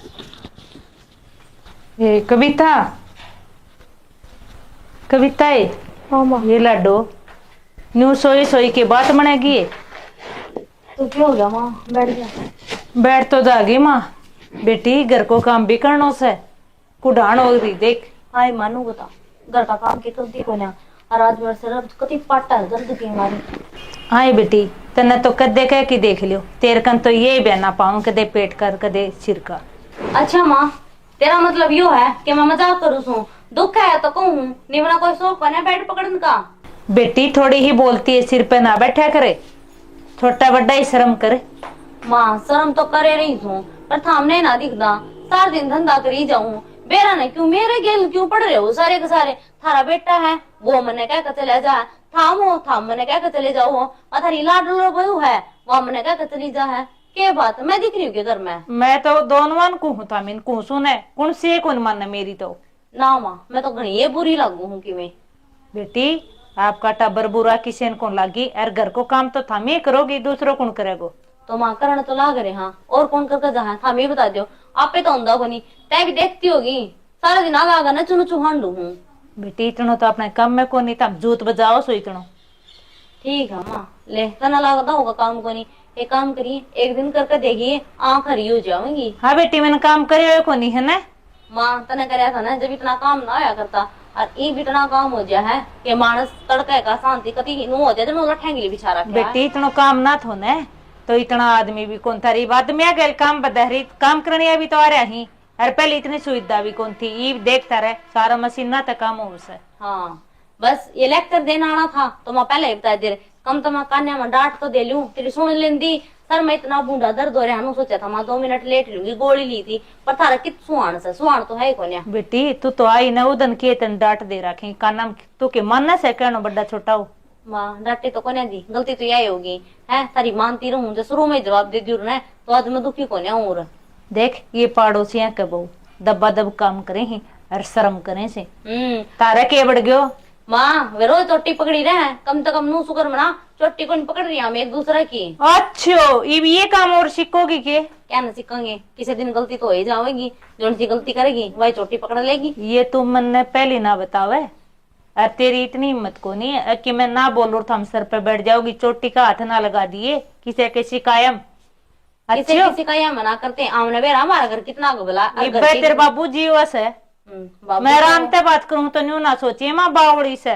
ये कविता, कविता ये लाडो न्यू सोई सोई के बात बनेगी। तो क्या हो गया माँ, बैठ गया। बैठ तो जागी माँ, बेटी घर को काम भी करना से कुडान हो रही देख। हाय मानू बता, घर का काम की करती को ना, और आज मेरे से कति पाटा है जल्द की हमारी। हाय बेटी तने तो कदे कह के देख लियो, तेरे कन तो ये बहना पाऊं, कदे पेट कर कदे सिर का। अच्छा माँ तेरा मतलब यो है कि मैं मजाक करूँ सू, दुख है तो कहूँ, निवना कोई शौक है बैठ पकड़न का। बेटी थोड़ी ही बोलती है, सिर पे ना बैठा करे, छोटा बड़ा ही शर्म करे। माँ शर्म तो करे रही हूँ पर थामने ना दिखदा, सार दिन धंधा करी जाऊँ, बेरा ने क्यों मेरे गेल क्यों पड़ रहे हो सारे के सारे। थारा बेटा है वो मने कह कर चले जा, थाम मने कह कर चले जाओ, और थारी लाडलो बहू है वह मने कह कर चली जा है। के बात मैं दिख रही हूँ के घर में? मैं तो दोनों को हूँ तामीन को सुने कौन से कौन मन मेरी तो ना माँ मैं तो घनी ये बुरी लागू हूँ कि मैं। बेटी आपका टब्बर बुरा किसी को लागी, और घर को काम तो थाम ही करोगी, दूसरों कौन करेगो? तो माँ करना तो लाग रहे हाँ, और कौन करके जहाँ था मैं बता दो, आपे तो होंदा को नहीं, तय भी देखती होगी सारा दिन आगा आगा नचू नचू हांडू हूँ। बेटी इतनो तो अपने काम में को नहीं, तब जूत बजाओ सो इतनो। ठीक है माँ ले तना लागता होगा काम को नहीं, एक काम करिए एक दिन करके देखिए आँख हरी हो जाऊंगी। हाँ बेटी मैंने काम करे हुए को नहीं है ना माँ तने कराया था ना जब इतना काम ना आया करता, और एक इतना काम हो जाए है कि मानस तड़के का शांति कति नु हो जाए, मैं ठेंगली बिछा रखा। बेटी इतनो काम ना थो ने तो इतना आदमी भी कौन था रही बात में गल काम बदहरी काम करने भी तो आ रहा ही, और पहले इतनी सुविधा भी कौन थी, ये देखता रहे सारा मशीन ना तक काम हो उसे। हाँ बस ये लेक्चर देना आना था तो मैं पहले ही बता दे रहे, कम तो मैं कान्या में डांट तो दे लूं, तेरी सुन लेंदी। सर मैं इतना बूढ़ा दर्द हो रहा है, सोचा था मैं 2 मिनट लेट लूंगी, गोली ली थी पर थारा कित सुहान से सुहान तो है कोन्या। बेटी तू तो आई ना उदन के तन डांट दे रखे काना तू के मन से कहना बड़ा छोटा हो। माँ डांटे तो कोन्या दी, गलती तो यही होगी है तारी मानती रहूं, जो शुरू में जवाब दे दी ना तो आज मैं दुखी कोन्या हूं। देख ये पड़ोसियां के बहु दबा दब काम करे ही और शर्म करे से तारा के बढ़ गयो। माँ वे रोज चोटी पकड़ी रहे, कम से कम नू शुक्र मना चोटी को नहीं पकड़ रही हम एक दूसरे की। अच्छा ये काम और सीखोगी के? क्या ना सीखेंगे, किसी दिन गलती तो हो ही जाएगी, जो सी गलती करेगी वही चोटी पकड़ लेगी। ये तुम मैंने पहले ना बतावे, और तेरी इतनी हिम्मत को नहीं है कि मैं ना बोलूं तो हम सर पे बैठ जाओगी, चोटी का हाथ ना लगा दिए किसी किसी कायम। किसी का यह मना करते आमने बेरा हमारा घर कितना भला तेरे बाबू जी वस है, मैं राम से बात करूं तो न्यू ना सोचिए माँ बावड़ी से।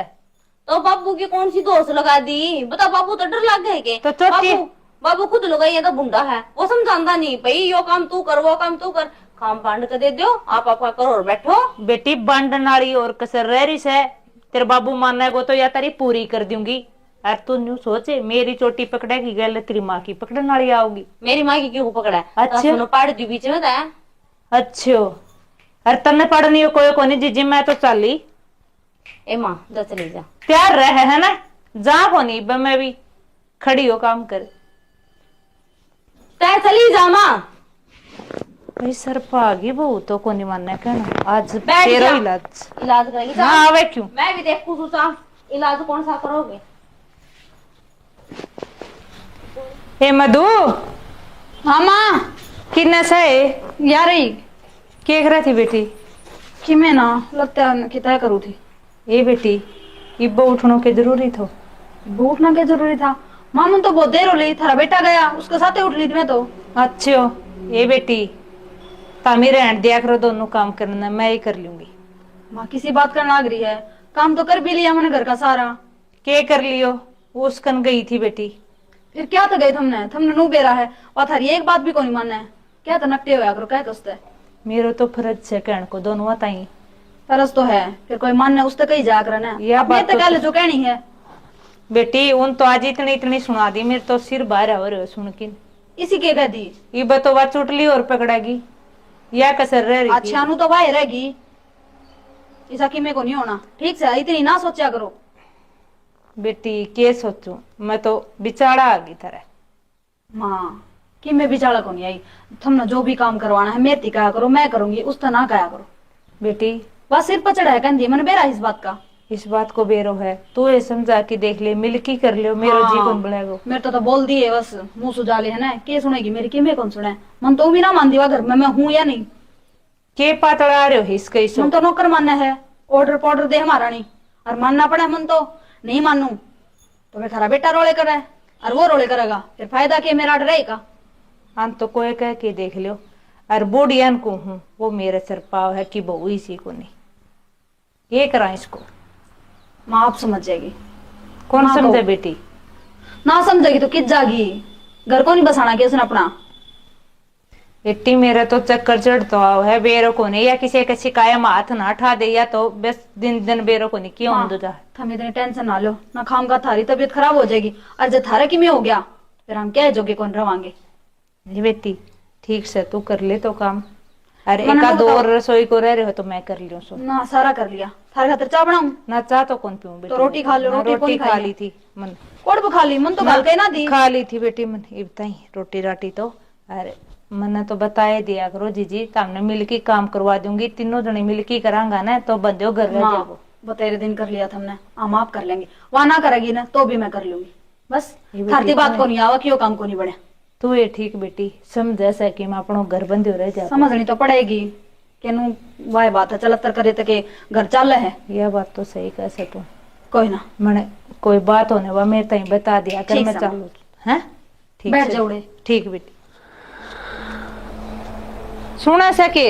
तो बाबू की कौन सी दोस्त लगा दी बता, बाबू तो डर लग गए के तो बाबू खुद लगाई ये तो बुंडा है, वो समझाता नहीं भाई यो काम तू कर वो काम तू कर, काम बांट के दे दो आप आपका करो और बैठो। बेटी बांड नाली और कसर रह रही से तेरे बाबू मानना है वो तो या तेरी पूरी कर दूंगी। और तू न्यू सोचे मेरी चोटी पकड़ेगी गल तेरी माँ की पकड़ने वाली आओगी। मेरी माँ की क्यों पकड़ा है? अच्छा। सुनो पाड़ दी बीच में था। अच्छो अरे तन्ने पढ़नी हो कोई कोनी जीजी मैं तो चली। ए माँ जा चली जा। तैयार रहे है ना जा कोनी मैं भी खड़ी हो काम कर। तै चली जा माँ। भाई सर पागी बहु तो कोनी मानना कहना आज बैठ तेरा जा। इलाज इलाज करेगी ना आवे क्यों। मैं भी देखूं तू सा इलाज कौन सा करोगे? ए मधु हाँ माँ किन्ना से यार ही क्या कर रही थी बेटी। कि मैं ना लगता है कि तय करूँ थी। ए बेटी इब्बो उठनो के जरूरी थो। उठना क्या जरूरी था? मामून तो बहुत देर हो ली, थारा बेटा गया उसके साथ ही उठ ली थी मैं तो। अच्छो ए बेटी तामी रहन दिया करो दोनों काम करना मैं ही कर लूंगी। माँ किसी बात करना लग रही है, काम तो कर भी लिया मैंने घर का सारा। के कर लियो उसकन गई थी बेटी। फिर क्या तो गई तुमने नू बेरा है और थारी एक बात भी को नहीं मानना है। क्या तो नकटे होया करो क्या कसते। मेरो तो फर्ज है कहन को दोनों ताई तरस तो है फिर कोई मानना उस तक कहीं जा कर ना। यह बात तो तो कह जो कहनी है। बेटी उन तो आज इतनी इतनी सुना दी मेरे तो सिर बाहर हो रहे सुन के। इसी के कह दी ये तो बात चुटली और पकड़ेगी या कसर रह रही थी। अच्छा नु तो भाई रहेगी ऐसा कि में को नहीं होना। ठीक से इतनी ना सोचा करो। बेटी के सोचू मैं तो बिचारा आ गई थारे। माँ कि मैं बिचारा को नहीं आई। तुमने जो भी काम करवाना है मेरी कहा करो मैं करूंगी उस तरह ना कहा करो। बेटी बस सिर पर चढ़ा है कहती मैंने बेरा इस बात का। इस बात को बेरो है तू ये समझा के देख ले मिलकी कर लियो मेरो जी कौन बढ़ेगा। मेरे तो बोल दी है बस मुंह सुझा ले है ना के सुनेगी मेरी कि मैं कौन सुने। मन तो भी ना मान दीवा घर में मैं हूं या नहीं। के पातड़ा रहे हो इसके सो मन तो नौकर मानना है ऑर्डर पाउडर दे हमारा नहीं और मानना पड़ा मन तो नहीं मानू तो मैं थारा बेटा रोले कर रहा है और वो रोले करेगा फिर फायदा के मेरा ऑर्डर रहेगा। हम तो कोई कह के देख लियो और बूढ़ियान को हूँ वो मेरे सिर पाव है कि बहु इसी को नहीं ये करा इसको। माँ आप समझ जाएगी। कौन माँ समझे को। बेटी ना समझेगी तो किस जागी घर को नहीं बसाना कि उसने अपना। बेटी मेरा तो चक्कर चढ़ता है बेरो को नहीं या किसी का शिकायत में हाथ ना उठा दे या तो बस दिन दिन बेरो को नहीं क्यों हाँ, जा। तुम इतनी टेंशन ना लो ना खाम का थारी तबीयत खराब हो जाएगी और जब थारा की में हो गया फिर हम क्या जोगे कौन रवांगे। नहीं बेटी ठीक से तू कर ले तो काम। अरे मना एक तो दो बताओ। रसोई को रह रहे हो तो मैं कर लियो सो ना सारा कर लिया थारे खातिर चाह बनाऊं ना चाह तो कौन पीऊं बेटी। तो रोटी खा लो, ना रोटी कौन खा खाई ली है? थी मन कोड़ भी खा ली मन तो गल के ना दी। खा ली थी बेटी मन इबताई रोटी राटी तो। अरे मैंने तो बताए दिया करो जीजी तुमने मिलके काम करवा दूंगी तीनों जने मिलके करांगा ना तो बंदे घर रह जाओ। बतेरे दिन कर लिया तुमने हम आप कर लेंगे वहां ना करेगी ना तो भी मैं कर लूंगी बस। ये भी थारती ठीक बात है। को नहीं आवा कि वो काम को नहीं बढ़े। तू ये ठीक बेटी समझ सके मैं अपनो घर बंदे रह जा। समझनी तो पड़ेगी केनू वाह बात है चलतर करे तक घर चल है। यह बात तो सही कह सकूं कोई ना मैंने कोई बात होने वा मेरे ताई बता दिया कर ठीक मैं समझ। चालू हैं ठीक बैठ से। जाओ उड़े। ठीक बेटी सुना सके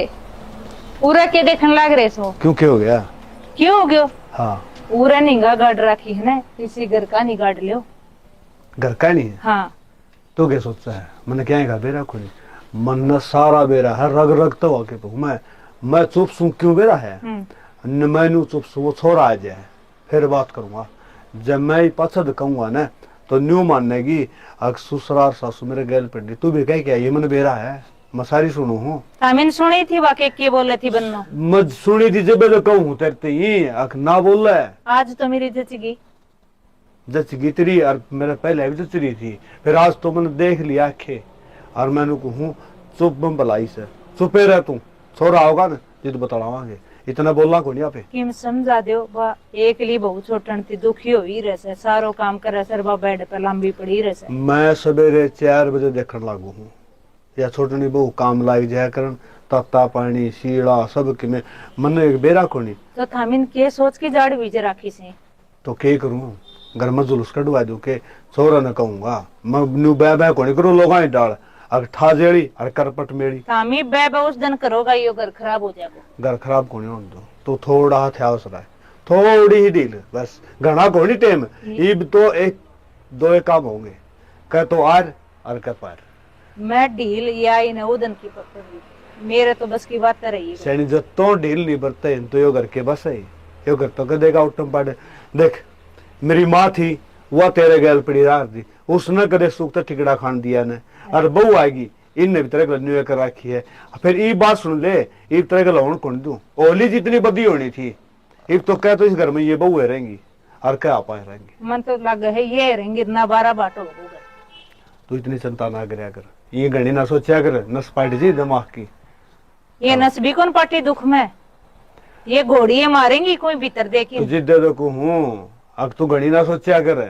पूरा के देखने लग रहे सो क्यों क्या हो गया? क्यों हो गयो। हाँ पूरा निगाह गाड़ रखी है ना इसी घर का नहीं गाड़ लियो। घर का नहीं है हाँ तो क्या सोचता है मैंने क्या कहा बेरा को नहीं मन न सारा बेरा है रग रग तो आके तो मैं चुप सू क्यों बेरा है न मैनू चुप सू वो छोरा आ जाए फिर बात करूंगा। जब मैं पसंद कहूंगा ना तो न्यू मानेगी अग ससुराल सासू मेरे गैल पिंडी तू भी कह क्या ये मन बेरा है मैं सारी सुनू हूँ। मैंने सुनी थी वाके के बोले थी बन्नो मैं सुनी थी जब तो कहूँ तेरे ही अख ना बोल रहा है आज तो मेरी जचगी जच गितरी और मेरे पहले भी जच रही थी फिर आज तो मैंने देख लिया आखे और मैंने कहूँ चुप बम भलाई से चुपे रह तू छोरा होगा ना जिद बतावांगे इतना बोलना को नहीं आपे किम समझा दो बा एक ली बहुत छोटन थी दुखी हो ही रहे सारो काम करे सर बा बेड पे लंबी पड़ी रहे। मैं सवेरे 4 बजे देखने लागू हूँ या छोटनी बहु काम लाग जाया करन तत्ता पानी शीला सब कि मैं मन एक बेरा को नहीं तो थामिन के सोच के जाड़ बीज राखी से तो के करूँ घर में जुलूस कटवा दू के छोरा न कहूंगा मैं न्यू बै को नहीं करूँ लोग डाल अब ठा जेड़ी और करपट मेड़ी थामी बे उस दिन करोगा यो घर खराब हो जाएगा। घर खराब को नहीं होने दो तो थोड़ा हाथ आउस रहा है थोड़ी ही डील बस घना को नहीं टेम इब तो एक दो एक काम होंगे कह तो आर और कह पार मैं ढील या इन उदन की पकड़ मेरे तो बस की बात रही है। सैनी जो तो ढील नहीं बरते तो यो घर के बस है यो कर तो कदेगा उठम पड़े। देख मेरी माँ थी वह तेरे गैल पड़ी रात थी, उसने कदे सुख तो ठिकड़ा खान दिया ने, और बहू आएगी इनने भी तरह न्यू कर रखी है। फिर ये बात सुन ले, एक तरह का लौन कौन दू, ओली जितनी बदी होनी थी एक तो कह तो इस घर में ये बहू रहेंगी और क्या आप रहेंगी। मन तो लग है ये रहेंगे इतना 12 बाटो होगा। तू इतनी चिंता ना करया कर, ये घड़ी ना सोचा कर, नस पाट जी दिमाग की। ये नस भी कौन पाटी दुख में, ये घोड़िए मारेंगी कोई भीतर देखी। तू जिद्दे तो को हूँ, अब तू घड़ी ना सोचा कर,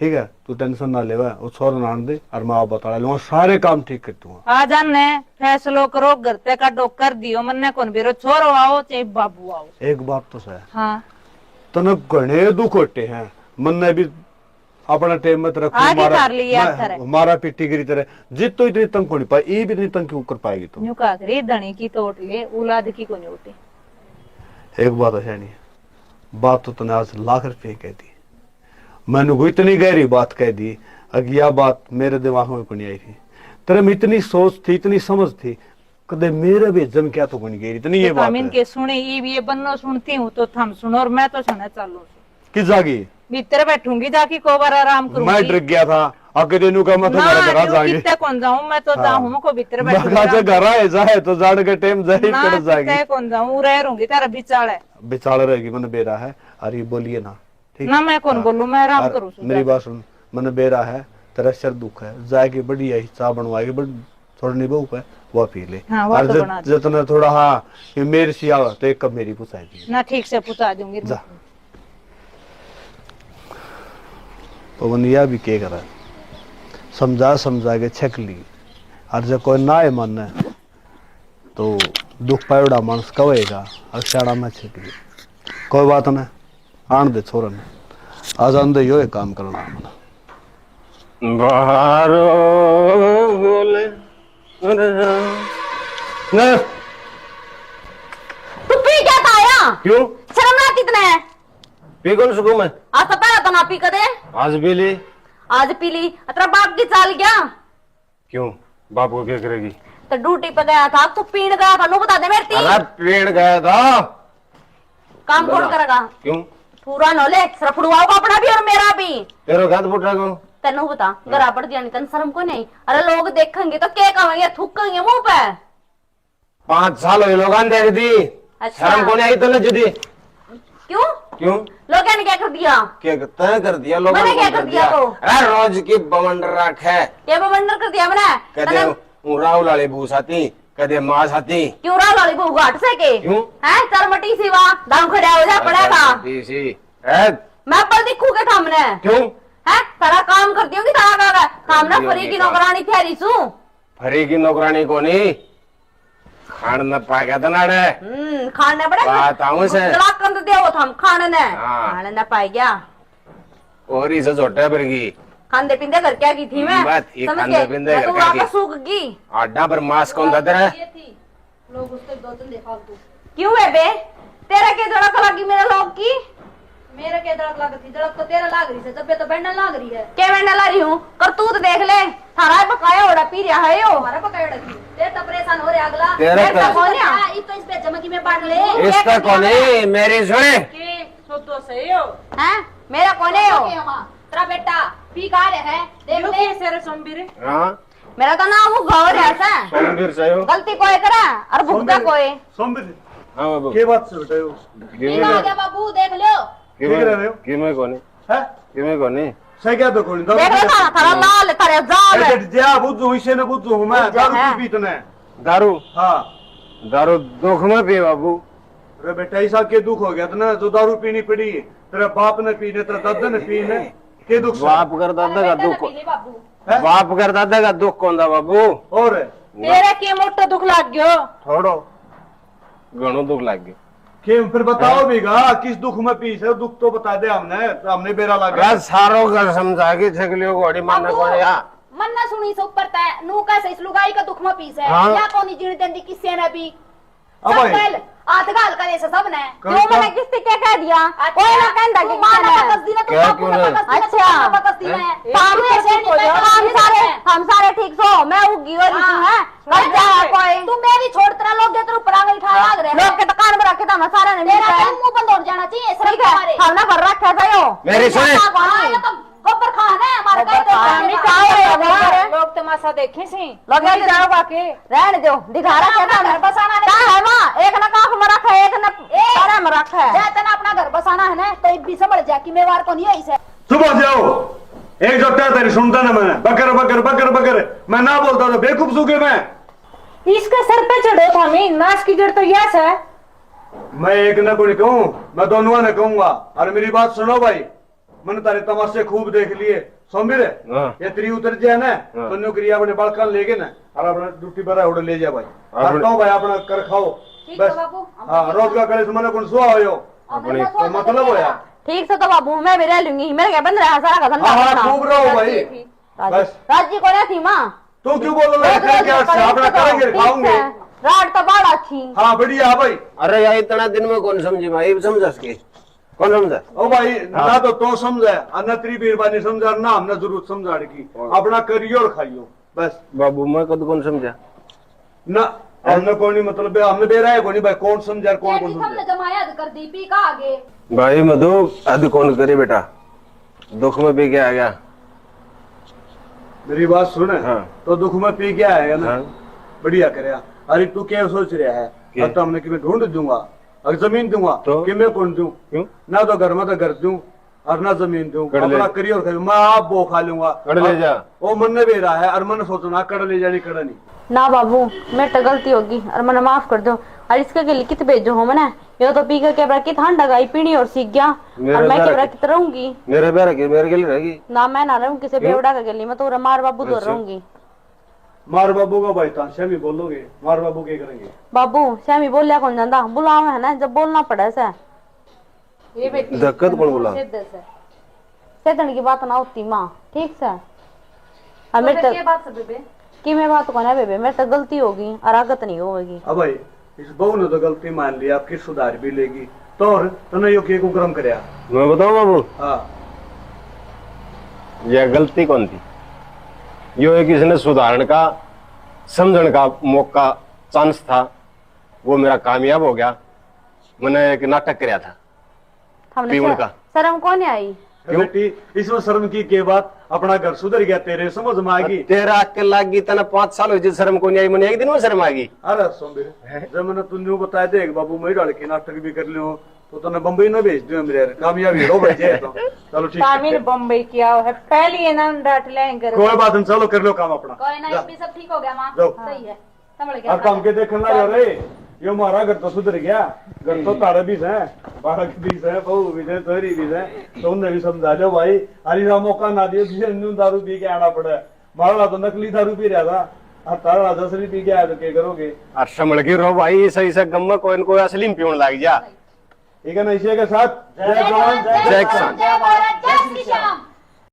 ठीक है तू टेंशन ना ले, वो छोर नान दे और मैं बता लूंगा सारे काम ठीक कर दूंगा। आ जाने फैसलो करो घर ते का डोकर दियो, मन ने कौन बेरो छोरो आओ चाहे बाबू आओ। एक बात तो सही, हाँ तने घने दुख होते हैं, मन ने भी अपना टेम मत रखो, आगे कर लिए आप तरह। हमारा पिट्टी गिरी तरह जित तो इतनी तंग होनी पाई, ये भी इतनी तंग क्यों कर पाएगी तुम। न्यू का करी धनी की तोड़ ले, औलाद की को नहीं उठे। एक बात है नहीं, बात तो तने आज लाख रुपये कह दी, मैंने को इतनी गहरी बात कह दी, अगर यह बात मेरे दिमाग में को नहीं आई थी, तेरे में इतनी सोच थी, इतनी समझ थी, कदे मेरे भी जम क्या तो नहीं गई इतनी ये बात है। के सुने ये बन्नो सुनती हूँ तो थम सुनो, और मैं तो सुना चालू किस जागी भीतर बैठूंगी जाके को बार आराम करूंगी। मैं डर गया था आगे दिन का, मैं तो घर जाएगी कितने कौन जाऊं, मैं तो जाऊं को भीतर बैठूंगी। घर आए जाए तो जाड़ के टाइम जाए कर जाएगी, कौन जाऊं रह रहूंगी, तेरा बिचार है बिचार रहेगी, मैंने बेरा है। अरे बोलिए ना ठीक ना, मैं कौन बोलूं, मैं आराम करूं। मेरी बात सुन, मैंने बेरा है, तेरा सर दुख है, जाएगी बढ़िया ही चाह बनवाएगी, थोड़ा नींबू पे वो पी ले। हाँ, वो तो बना दे। जितना थोड़ा हाँ ये मेरे से आओ तो एक कप मेरी पुछाई दी ना, ठीक से पुता दूंगी। जा। पवन यह भी क्या करा, समझा समझा के छक ली, और जब कोई ना है मन है तो दुख पायोड़ा मानस कवेगा, और शाड़ा में छक ली, कोई बात नहीं, आन दे छोरन आज आन दे, यो एक काम करना मन बारो बोले न तू पी क्या आया, क्यों शर्म ना आती तने। पी कौन सुकूम है, आज तो पहला तो ना पी कदे, आज भी ली, आज पी ली। तेरा बाप की चाल गया, क्यों बाप को क्या करेगी। तो ड्यूटी पे गया था, तू पीण गया था, नु बता दे मेरी ती। अरे पेड़ गया था, काम कौन करेगा, क्यों पूरा नोले सिर्फ फुड़वाओ अपना भी और मेरा भी। तेरे घात फुटा को तेनू बता गरा पड़ दिया नहीं, तेन शर्म को नहीं। अरे लोग देखेंगे तो क्या कहेंगे, थूकेंगे मुंह पे। 5 साल हुए लोग देख दी, अच्छा। शर्म को नहीं आई तो न जुदी। क्यों क्यों लोगों ने क्या कर दिया, क्या तय कर दिया लोगों मैंने ने, क्या कर दिया तो? अरे रोज की बवंडर रख है, क्या बवंडर कर दिया मैंने। कदे राव लाले भूस आती, कदे मांस आती। क्यों राव लाली बहू घाट से के क्यों है, चरमटी सिवा दाम खड़ा हो जा पड़ेगा। मैं पर दिखू के सामने क्यों है, सारा काम करती होगी, सारा काम ना फरी की नौकरानी ठहरी सू। फरी की नौकरानी को नहीं खान न पा गया था नाड़े, खाने पड़े बात आऊं से कर दे वो हम खाने ने, हाँ। खाने ना पाई गया। और इसे छोटा बरगी खांदे पिंदे कर क्या की थी मैं, बात ये समझ खांदे गए? पिंदे मैं तो कर क्या वापस की? सूख गई। आड्डा पर मांस कौन दादर है, ये थी लोग उसके 2-3 देखा तू। क्यों है बे, तेरा क्या जड़क लगी मेरे लोग की। मेरा क्या दड़क लाग थी, दड़क तो तेरा लाग रही है, जब तो बैंडल लाग रही है। क्या मैं डला रही हूँ, करतूत देख ले, थारा पकाया ओड़ा पी रहा है यो। हमारा पकड़ रखी ते तो परेशान हो रहे अगला। तेरा मेरे का- को कौन है? हाँ, इस तो इस पे चमकी में बांट ले। इसका कौन है, मेरी सुने के सोतो सही हो हैं? मेरा कौन है यो? तेरा बेटा पी का रहे है, देख ले। के सेरे सोमबीरे हाँ मेरा तो नाम वो गौर है ऐसा। सोमवीर सही हो। गलती कोई करा और भुगता कोई। सोमवीर हाँ बाबू के बात से बेटा पी आ गया बाबू, देख लो। किमें कोनी है किमें कोनी सही क्या तो कोनी देख ले थारा लाल थारे जाल है। जा बुझू इसे न बुझू मैं बुझ जा, दारू है। पी तने दारू हाँ। दारू दुख में पी बाबू, अरे बेटा ऐसा के दुख हो गया था ना, जो दारू पीनी पड़ी, तेरा बाप ने पीने, तेरा दादा ने पीने, के दुख से? बाप कर दादा का दुख, पी ले बाबू। है? बाप कर दादा का दुख कौन था बाबू, और तेरा के मोटो दुख लाग गयो। थोड़ो घणो दुख लग गया। के फिर बताओ भीगा किस दुख में पी से, दुख तो बता दे हमने बेरा लगा। रात सारो घर समझा के छकलियो घोड़ी मारने को या मन ना सुनी सो ऊपर ता नु का से इस लुगाई का दुख में पीस है हाँ। या कोनी जीण देंदी किसी ने भी। अब भाई आधगाल करे से सब ने क्यों मैंने किससे क्या कह दिया कोई ना कहता कि मां क्या बकस दी ना तू क्या बापू क्यों ने है? बकस दी अच्छा। ना बकस दी है हम सारे ठीक सो मैं उगी और है कब जा कोई तू मेरी छोड़ तेरा लोग तेरे ऊपर आंगली उठाया आग रहे लोग के दुकान में रखे तो हम सारे नहीं तेरा मिलता है मुंह बंद हो जाना चाहिए शर्म ठीक है हमारे हमने कर रखा है यो मेरी सुने हां ये तो गोबर खान है हमारे कहीं तो खान नहीं खाए लोग तमाशा देखे सी लोग ये जाओ बाकी रहने दो दिखा रखा था घर बसाना क्या है मां एक ना काख में रखा है एक ना सारे में रखा है जा तना अपना घर बसाना है ना तो भी समझ जा कि मेवार को नहीं है इसे सुबह जाओ एक जो क्या तेरी सुनता ना मैं बकर बकर बकर बकर मैं ना बोलता तो बेवकूफ सूखे मैं इसका सर पे चढ़ो था मैं नाश की जड़ तो यस है। मैं एक न कोई कहूँ मैं दोनों ने कहूंगा। और मेरी बात सुनो भाई मैंने तारे तमाशे खूब देख लिए सोमिर हाँ। ये तेरी उतर जाए ना हाँ। तो नौकरी अपने बड़का लेके ना और अपना ड्यूटी पर उड़े ले जा भाई अपने- तो भाई अपना कर खाओ ठीक बस है बाबू, हम हाँ रोज का करे मैंने कौन सुहा हो अपने तो मतलब हो यार ठीक से तो बाबू मैं भी रह लूंगी मेरे क्या बंद रहा सारा का हाँ हाँ धंधा खूब रहो भाई बस राजी को नहीं थी मां तू क्यों बोल रहा है क्या अपना करेंगे खाओगे रात तो बड़ा थी हाँ बढ़िया भाई अरे यार इतना दिन में कौन समझी भाई समझा सके कौन समझा ओ भाई ना तो तू समझे और न तेरी बीरबानी समझा और ना हमने जरूरत समझा की अपना करियो और खाइयो बस बाबू मैं कद कौन समझा ना हमने कोई नहीं मतलब हमने बेरा है कोई नहीं भाई कौन समझा कौन कौन हमने समझा जमाया कर दी पी का आगे भाई मधु अद कौन करे बेटा दुख में भी क्या आ गया मेरी बात सुने हाँ। तो दुख में पी क्या आएगा ना हाँ। बढ़िया करे अरे तू क्या सोच रहा है क्या? अब तो हमने कि मैं ढूंढ दूंगा अगर जमीन दूंगा तो? कि मैं कौन दूं क्यों ना तो घर में तो घर दूं और ना जमीन दूं कर ले। अपना करियर खाई मैं आप वो खा लूंगा कर ले जा। वो मन ने भी रहा है और मन सोचना कर ले जानी कर नहीं ना बाबू मेरे तो गलती होगी और मैंने माफ कर दो और इसके लिए कित भेजो हो मैंने ये तो पी कर के की ठंड लगाई पीनी और सीख गया मेरे और मैं घर के के- कित रहूंगी मेरे पैर के मेरे के लिए रहेगी ना मैं ना रहूं किसी बेवड़ा के गली में तो मार बाबू दूर रहूंगी मार बाबू का भाई था शमी बोलोगे मार बाबू क्या करेंगे बाबू श्यामी बोलिया कौन जानता बुलावे है ना जब बोलना पड़े से ये बेटी दिक्कत कौन बोला सेदन की बात ना होती माँ ठीक से और मेरे ये तो बात सब बेबे की मैं बात कौन है बेबे मेरे तो गलती होगी और आगत नहीं होगी अब भाई इस बहू ने तो गलती मान ली आपकी सुधार भी लेगी तो और तने यो के कुकरम करया मैं बताऊं बाबू हाँ यह गलती कौन थी यो एक इसने सुधारण का समझण का मौका चांस था वो मेरा कामयाब हो गया मैंने एक नाटक कराया था हमने पीवड़ का। शर्म कौन नहीं आई बेटी इसमें शर्म की के बात अपना घर सुधर गया तेरे समझ में आएगी तेरा अक्ल लागी तना 5 साल हो जिस शर्म को नहीं आई मैंने एक दिन में शर्म आ गई अरे सोमबीर जब मैंने तुझे बताया देख बाबू मैं डाल के नाटक भी कर लियो तो तने बम्बई न भेज दियो मेरे कामयाब हीरो बन जाए तो चलो ठीक तामिर है बम्बई किया है पहली ये नाम डांट लेंगे कोई बात नहीं चलो कर लो काम अपना कोई ना ये भी सब ठीक हो गया मां जाओ। सही है संभल गया अब काम के देखना रे ये हमारा घर तो सुधर गया घर तो तारे भी है 12 के 20 है बहू भी है तोरी भी है तो उन्हें भी समझा दो भाई अरे ना मौका ना दियो तुझे न्यू दारू पी के आना पड़ा मारा तो नकली दारू पी रहा था और तारा 10 रुपये पी के आया तो क्या करोगे और संभल के रहो भाई सही से गम में कोई न कोई असली में पीवन लग जा ठीक है ना इसी के साथ जय जवान जय किसान। जय भारत